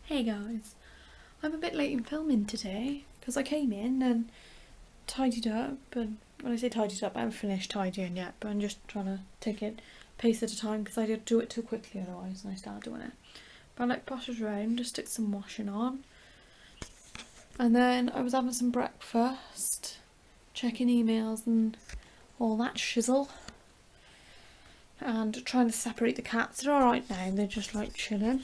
Hey guys, I'm a bit late in filming today because I came in and tidied up, and when I say tidied up I haven't finished tidying yet, but I'm just trying to take it pace at a time because I did do it too quickly otherwise and I started doing it. But I like potted around, just stick some washing on, and then I was having some breakfast, checking emails and all that shizzle, and trying to separate the cats. They're alright now, they're just like chilling.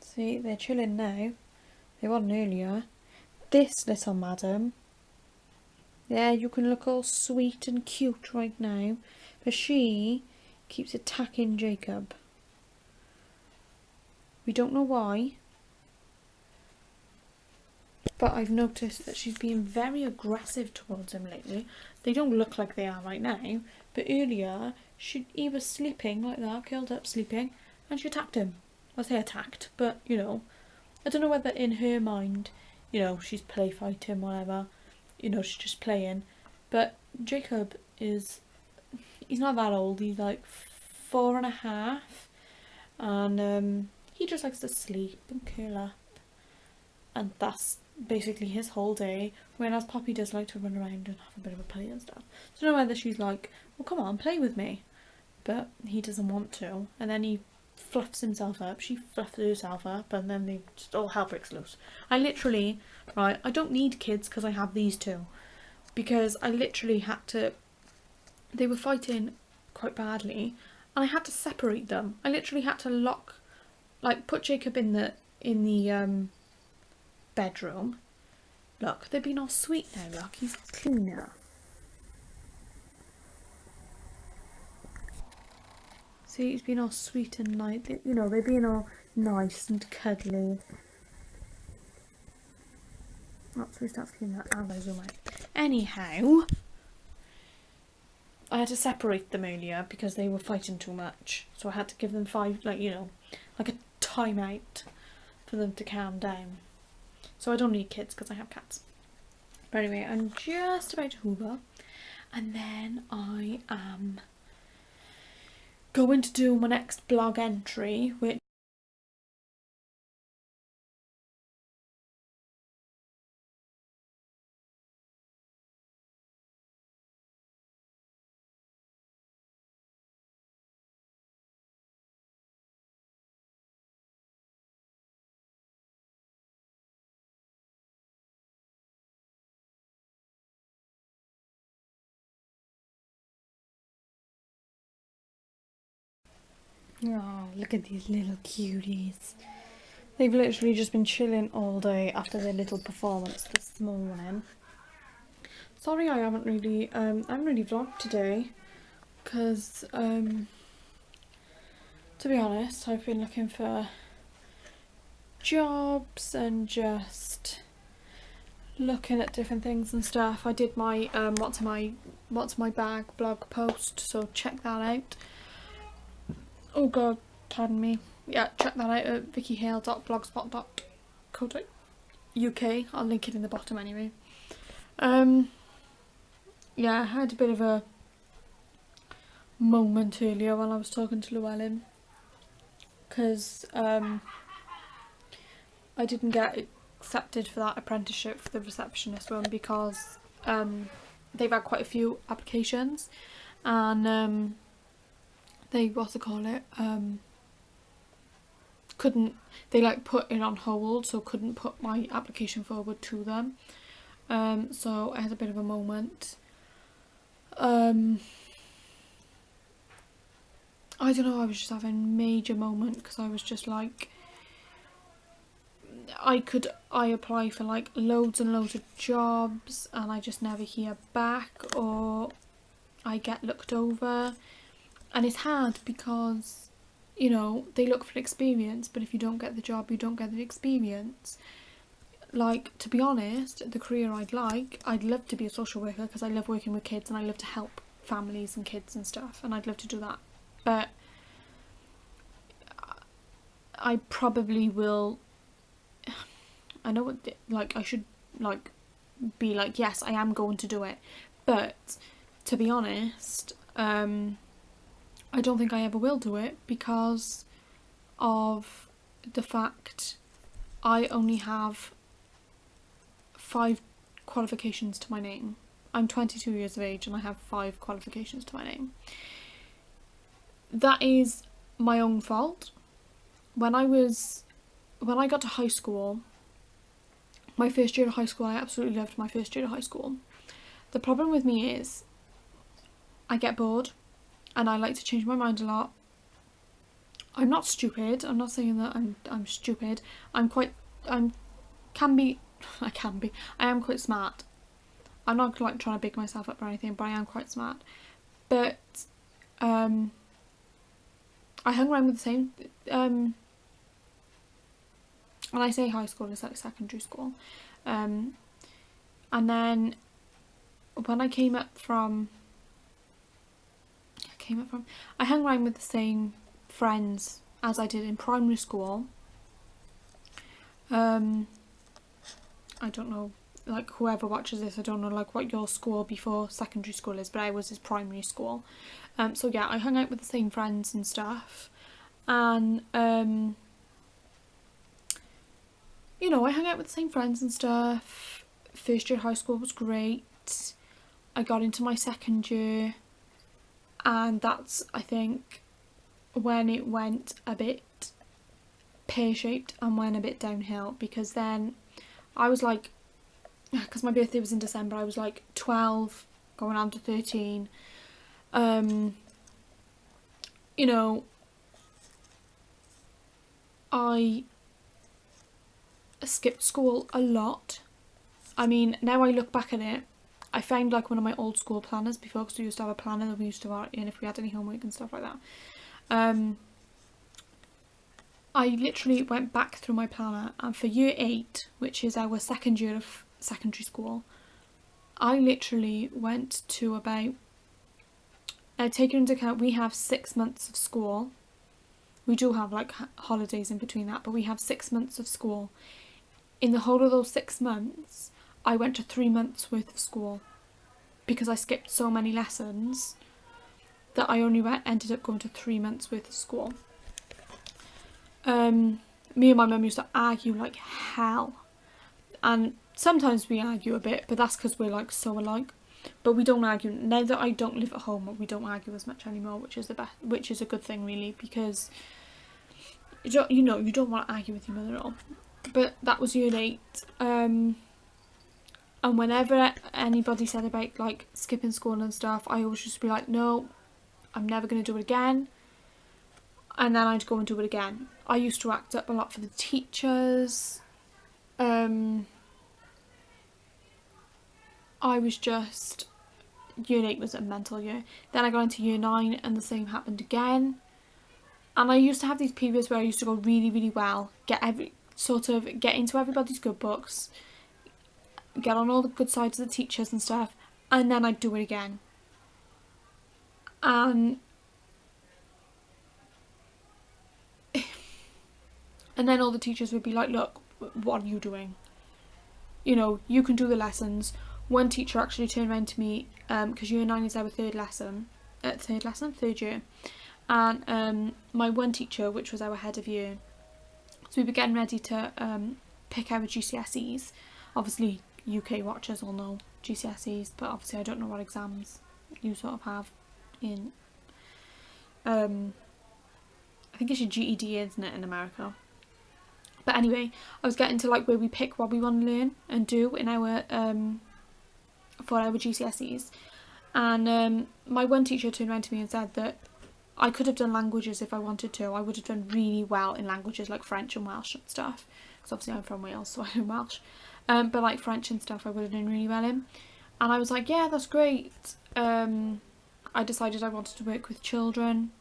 See, they're chilling now. They weren't earlier. This little madam, yeah, you can look all sweet and cute right now, but she keeps attacking Jacob. We don't know why, but I've noticed that she's been very aggressive towards him lately. They don't look like they are right now, but earlier he was sleeping like that, curled up sleeping, and she attacked him. I say attacked, but you know, I don't know whether in her mind, you know, she's play fighting, whatever, you know, she's just playing. But Jacob he's not that old, he's like 4.5, and he just likes to sleep and curl up, and that's basically his whole day, whereas Poppy does like to run around and have a bit of a play and stuff. So I don't know whether she's like, well, come on, play with me, but he doesn't want to, and then he fluffs himself up, she fluffs herself up, and then they just all hell breaks loose. I literally, right, I don't need kids because I have these two, because I literally had to, they were fighting quite badly and I had to separate them. I literally had to put Jacob in the bedroom. Look, they've been all sweet now, look, he's clean now. See, he's been all sweet and nice, you know, they've been all nice and cuddly. Oh, so we start cleaning that out, anyhow, I had to separate them earlier because they were fighting too much. So I had to give them 5, like, you know, like a timeout for them to calm down. So I don't need kids because I have cats. But anyway, I'm just about to hoover, and then I am going to do my next blog entry, which oh, look at these little cuties. They've literally just been chilling all day after their little performance this morning. Sorry I haven't really vlogged today because to be honest, I've been looking for jobs and just looking at different things and stuff. I did my what's in my bag blog post, so check that out. Oh god, pardon me. Yeah, check that out at vickihale.blogspot.co.uk. I'll link it in the bottom anyway. Yeah, I had a bit of a moment earlier while I was talking to Llewellyn because I didn't get accepted for that apprenticeship for the receptionist one because they've had quite a few applications, and they couldn't, they like put it on hold, so couldn't put my application forward to them. So I had a bit of a moment. I don't know, I was just having a major moment because I was just like, I apply for like loads and loads of jobs and I just never hear back, or I get looked over, and it's hard because, you know, they look for experience, but if you don't get the job, you don't get the experience. Like, to be honest, the career I'd love to be a social worker because I love working with kids and I love to help families and kids and stuff, and I'd love to do that, but I probably will, I know what, like, I should like be like, yes, I am going to do it, but to be honest, I don't think I ever will do it because of the fact I only have 5 qualifications to my name. I'm 22 years of age and I have 5 qualifications to my name. That is my own fault. When I got to high school, my first year of high school, I absolutely loved my first year of high school. The problem with me is I get bored and I like to change my mind a lot. I'm not stupid. I'm not saying that I'm stupid. I am quite smart. I'm not like trying to big myself up or anything, but I am quite smart. But I hung around with the same when I say high school, it's like secondary school. And then when I came up from, I hung around with the same friends as I did in primary school. I don't know, like whoever watches this, I don't know like what your school before secondary school is, but I was in primary school. So yeah, I hung out with the same friends and stuff. And you know, I hung out with the same friends and stuff. First year of high school was great. I got into my second year, and that's, I think, when it went a bit pear-shaped and went a bit downhill, because then I was like, because my birthday was in December, I was like 12 going on to 13. You know, I skipped school a lot. I mean, now I look back at it, I found like one of my old school planners before, because we used to have a planner that we used to write in if we had any homework and stuff like that. I literally went back through my planner, and for year 8, which is our second year of secondary school, I literally went to about, taking into account we have 6 months of school. We do have like holidays in between that, but we have 6 months of school. In the whole of those 6 months, I went to 3 months worth of school, because I skipped so many lessons that I only ended up going to 3 months worth of school. Me and my mum used to argue like hell, and sometimes we argue a bit, but that's because we're like so alike. But we don't argue now that I don't live at home. We don't argue as much anymore, which is a good thing really, because you don't want to argue with your mother at all. But that was year 8. And whenever anybody said about like skipping school and stuff, I always just be like, no, I'm never going to do it again. And then I'd go and do it again. I used to act up a lot for the teachers. I was just, year 8 was a mental year. Then I got into year 9 and the same happened again. And I used to have these periods where I used to go really, really well, get into everybody's good books, get on all the good sides of the teachers and stuff, and then I'd do it again. And then all the teachers would be like, look, what are you doing? You know, you can do the lessons. One teacher actually turned around to me, because year 9 is our third year. And my one teacher, which was our head of year, so we were getting ready to pick our GCSEs. Obviously, UK watchers all know GCSEs, but obviously I don't know what exams you sort of have in, I think it's your GED, isn't it, in America? But anyway, I was getting to like where we pick what we want to learn and do in our for our GCSEs, and my one teacher turned around to me and said that I could have done languages if I wanted to. I would have done really well in languages like French and Welsh and stuff, because obviously I'm from Wales, so I know Welsh. But like French and stuff I would have done really well in. And I was like, yeah, that's great. I decided I wanted to work with children,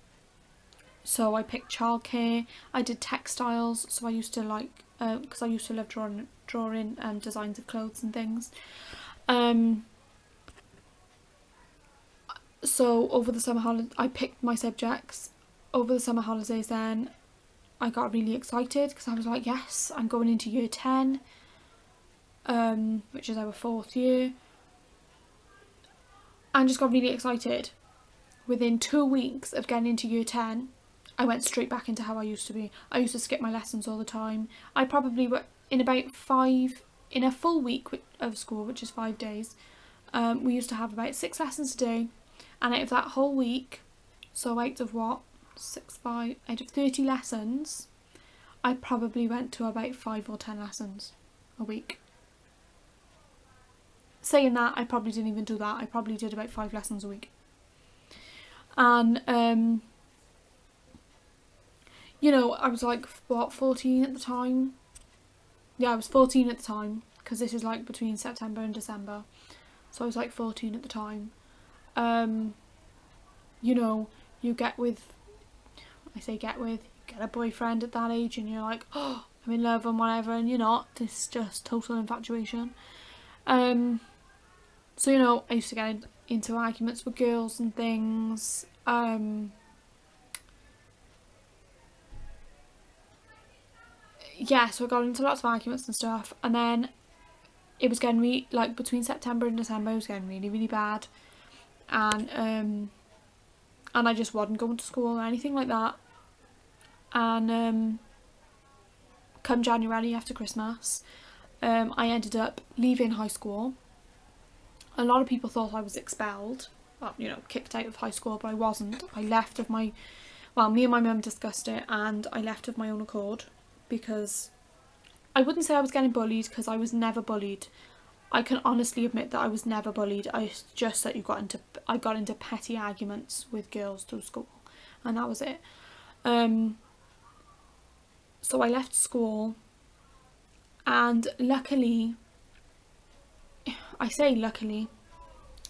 so I picked childcare. I did textiles, so I used to like, because I used to love drawing designs of clothes and things. So over the summer holiday, I picked my subjects. Over the summer holidays then, I got really excited, because I was like, yes, I'm going into year 10, which is our 4th year. And just got really excited. Within 2 weeks of getting into year 10, I went straight back into how I used to be. I used to skip my lessons all the time. I probably were in in a full week of school, which is 5 days, we used to have about 6 lessons a day. And out of that whole week, so out of what? out of 30 lessons, I probably went to about 5 or 10 lessons a week. Saying that, I probably didn't even do that. I probably did about 5 lessons a week. And, you know, I was like, what, 14 at the time? Yeah, I was 14 at the time, because this is like between September and December. So I was like 14 at the time. You know, you get a boyfriend at that age and you're like, oh, I'm in love and whatever, and you're not. It's just total infatuation. So, you know, I used to get into arguments with girls and things. Yeah, so I got into lots of arguments and stuff, and then it was getting like between September and December, it was getting really, really bad, and I just wasn't going to school or anything like that. And come January after Christmas, I ended up leaving high school. A lot of people thought I was expelled, well, you know, kicked out of high school, but I wasn't. I left of me and my mum discussed it, and I left of my own accord, because I wouldn't say I was getting bullied, because I was never bullied. I can honestly admit that I was never bullied. It's just that I got into petty arguments with girls through school, and that was it. So I left school, and luckily, I say luckily,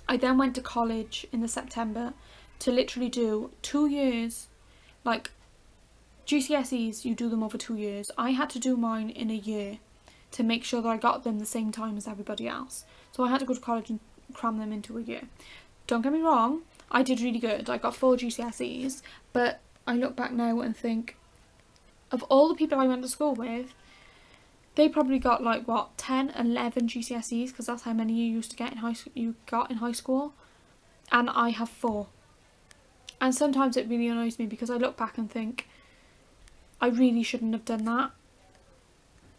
I then went to college in the September to literally do 2 years, like GCSEs, you do them over 2 years. I had to do mine in a year to make sure that I got them the same time as everybody else. So I had to go to college and cram them into a year. Don't get me wrong, I did really good. I got 4 GCSEs, but I look back now and think, of all the people I went to school with, they probably got like, what, 10, 11 GCSEs, because that's how many you used to get in high school, and I have 4. And sometimes it really annoys me, because I look back and think, I really shouldn't have done that.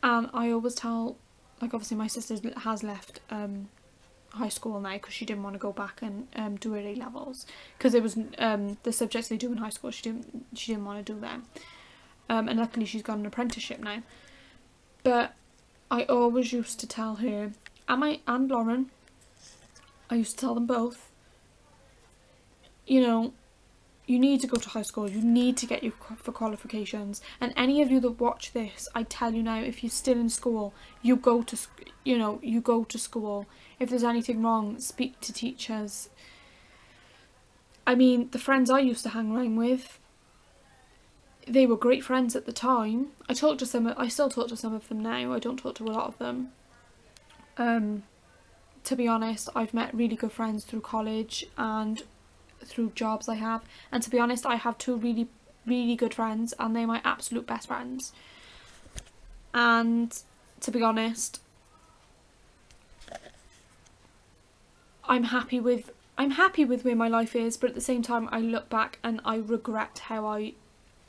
And I always tell, like, obviously my sister has left high school now because she didn't want to go back and do her A-levels, because it was the subjects they do in high school, she didn't want to do them. And luckily she's got an apprenticeship now. But I always used to tell her, and Lauren, I used to tell them both, you know, you need to go to high school, you need to get your qualifications, and any of you that watch this, I tell you now, if you're still in school, you go to school. If there's anything wrong, speak to teachers. I mean, the friends I used to hang around with, they were great friends at the time. I still talk to some of them now. I don't talk to a lot of them. To be honest, I've met really good friends through college and through jobs I have. And to be honest, I have 2 really, really good friends, and they're my absolute best friends. And to be honest, I'm happy with where my life is, but at the same time I look back and I regret how I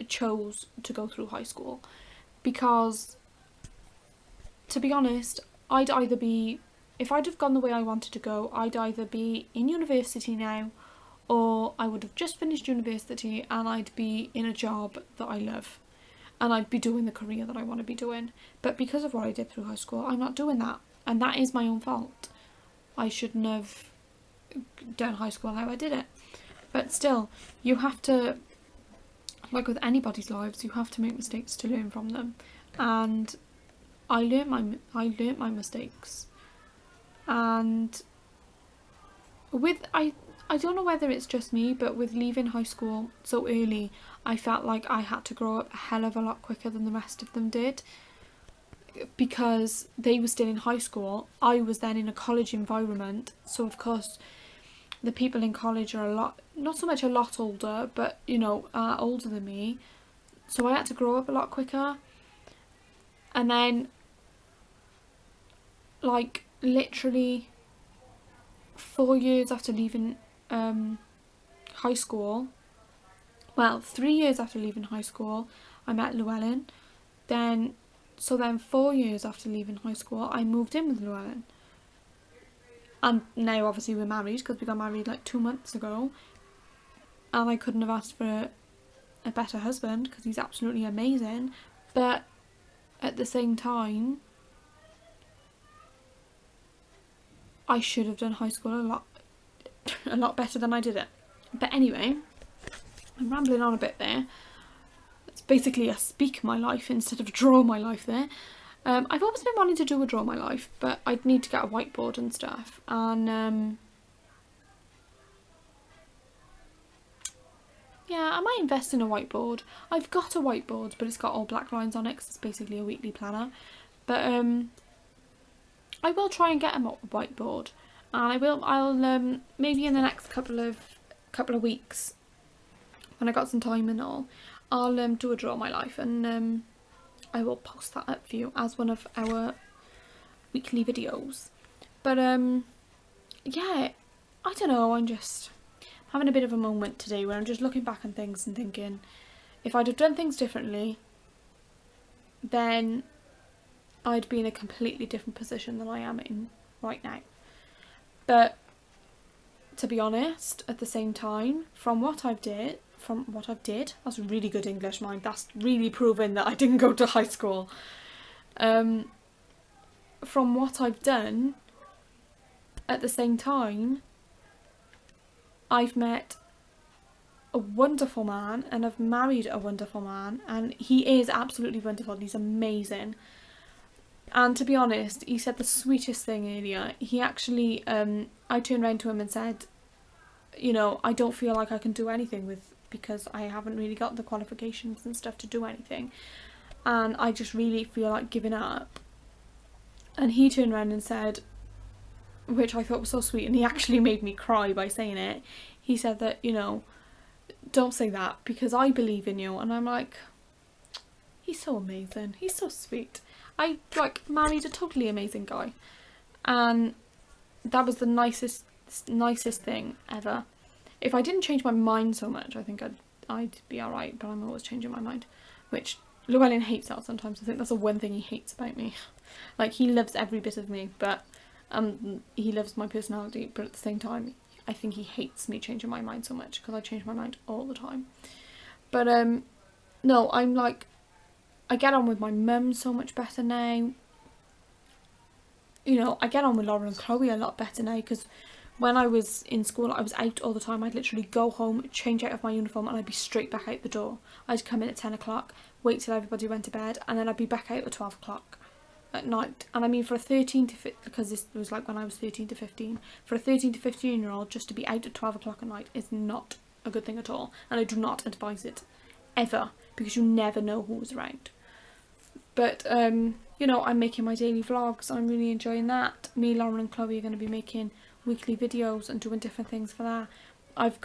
chose to go through high school, because to be honest, if I'd have gone the way I wanted to go, I'd either be in university now, or I would have just finished university and I'd be in a job that I love, and I'd be doing the career that I want to be doing. But because of what I did through high school, I'm not doing that, and that is my own fault. I shouldn't have done high school how I did it. But still, you have to, like with anybody's lives, you have to make mistakes to learn from them, and I learnt my mistakes. And I don't know whether it's just me, but with leaving high school so early, I felt like I had to grow up a hell of a lot quicker than the rest of them did, because they were still in high school. I was then in a college environment, so of course the people in college are not so much a lot older, but you know, older than me, so I had to grow up a lot quicker. And then, like, literally 4 years after leaving high school, well, 3 years after leaving high school, I met Llewellyn. Then 4 years after leaving high school, I moved in with Llewellyn. And now obviously we're married because we got married like 2 months ago. And I couldn't have asked for a better husband because he's absolutely amazing. But at the same time, I should have done high school a lot better than I did it. But anyway, I'm rambling on a bit there. It's basically a speak my life instead of draw my life there. I've always been wanting to do a draw my life, but I'd need to get a whiteboard and stuff. And yeah, I might invest in a whiteboard. I've got a whiteboard, but it's got all black lines on it because it's basically a weekly planner. But I will try and get a whiteboard, and I'll maybe in the next couple of weeks, when I got some time and all, I'll do a draw my life, and I will post that up for you as one of our weekly videos. But yeah, I don't know, I'm just having a bit of a moment today where I'm just looking back on things and thinking, if I'd have done things differently, then I'd be in a completely different position than I am in right now. But to be honest, at the same time, from what I've did, that's really good English, mind. That's really proven that I didn't go to high school. From what I've done, at the same time, I've met a wonderful man and I've married a wonderful man, and he is absolutely wonderful. He's amazing. And to be honest, he said the sweetest thing earlier. He actually, I turned around to him and said, you know, I don't feel like I can do anything because I haven't really got the qualifications and stuff to do anything. And I just really feel like giving up. And he turned around and said, which I thought was so sweet, and he actually made me cry by saying it. He said that, you know, don't say that because I believe in you. And I'm like, he's so amazing. He's so sweet. I married a totally amazing guy, and that was the nicest thing ever. If I didn't change my mind so much, I think I'd be alright, but I'm always changing my mind, which Llewellyn hates that sometimes. I think that's the one thing he hates about me. Like, he loves every bit of me, but he loves my personality, but at the same time I think he hates me changing my mind so much because I change my mind all the time. But no, I'm like, I get on with my mum so much better now. You know, I get on with Laura and Chloe a lot better now, because when I was in school, I was out all the time. I'd literally go home, change out of my uniform, and I'd be straight back out the door. I'd come in at 10 o'clock, wait till everybody went to bed, and then I'd be back out at 12 o'clock at night. And I mean, for a 13 to 15, because this was like when I was 13 to 15, for a 13 to 15 year old just to be out at 12 o'clock at night is not a good thing at all. And I do not advise it, ever, because you never know who's around. But, you know, I'm making my daily vlogs. I'm really enjoying that. Me, Lauren and Chloe are going to be making weekly videos and doing different things for that. I've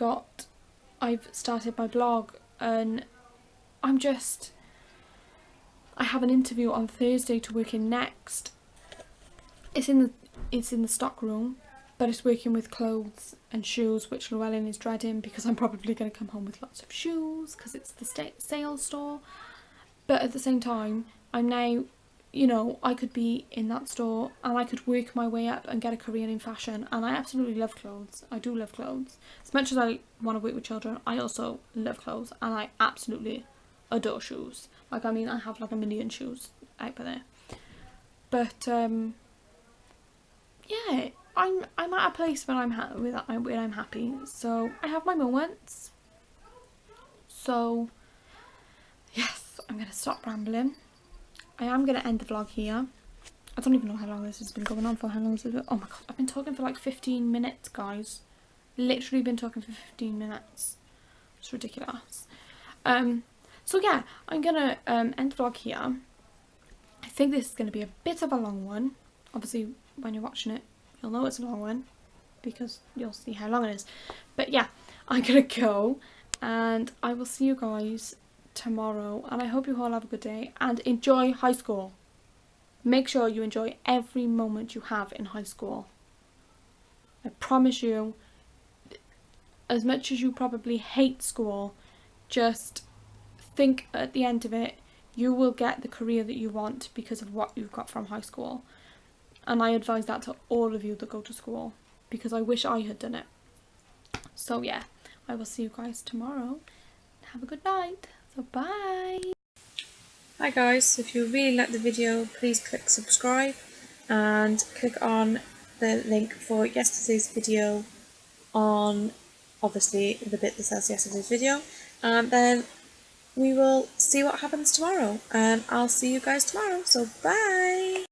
started my blog, and I have an interview on Thursday to work in Next. It's in the stock room, but it's working with clothes and shoes, which Llewellyn is dreading because I'm probably going to come home with lots of shoes because it's the sales store. But at the same time, I'm now, you know, I could be in that store and I could work my way up and get a career in fashion, and I absolutely love clothes. I do love clothes. As much as I want to work with children, I also love clothes, and I absolutely adore shoes. Like, I mean, I have like a million shoes out there. But yeah, I'm at a place where I'm happy. So I have my moments. So yes, I'm gonna stop rambling. I am going to end the vlog here. I don't even know how long this has been going on for. How long has it been? Oh my god, I've been talking for like 15 minutes, guys. Literally been talking for 15 minutes. It's ridiculous. So yeah, I'm going to end the vlog here. I think this is going to be a bit of a long one. Obviously, when you're watching it, you'll know it's a long one because you'll see how long it is. But yeah, I'm going to go, and I will see you guys tomorrow, and I hope you all have a good day and enjoy high school. Make sure you enjoy every moment you have in high school. I promise you, as much as you probably hate school, just think at the end of it, you will get the career that you want because of what you've got from high school. And I advise that to all of you that go to school, because I wish I had done it. So yeah, I will see you guys tomorrow. Have a good night. So bye. Hi guys, if you really like the video, please click subscribe and click on the link for yesterday's video on, obviously, the bit that says yesterday's video, and then we will see what happens tomorrow, and I'll see you guys tomorrow. So bye.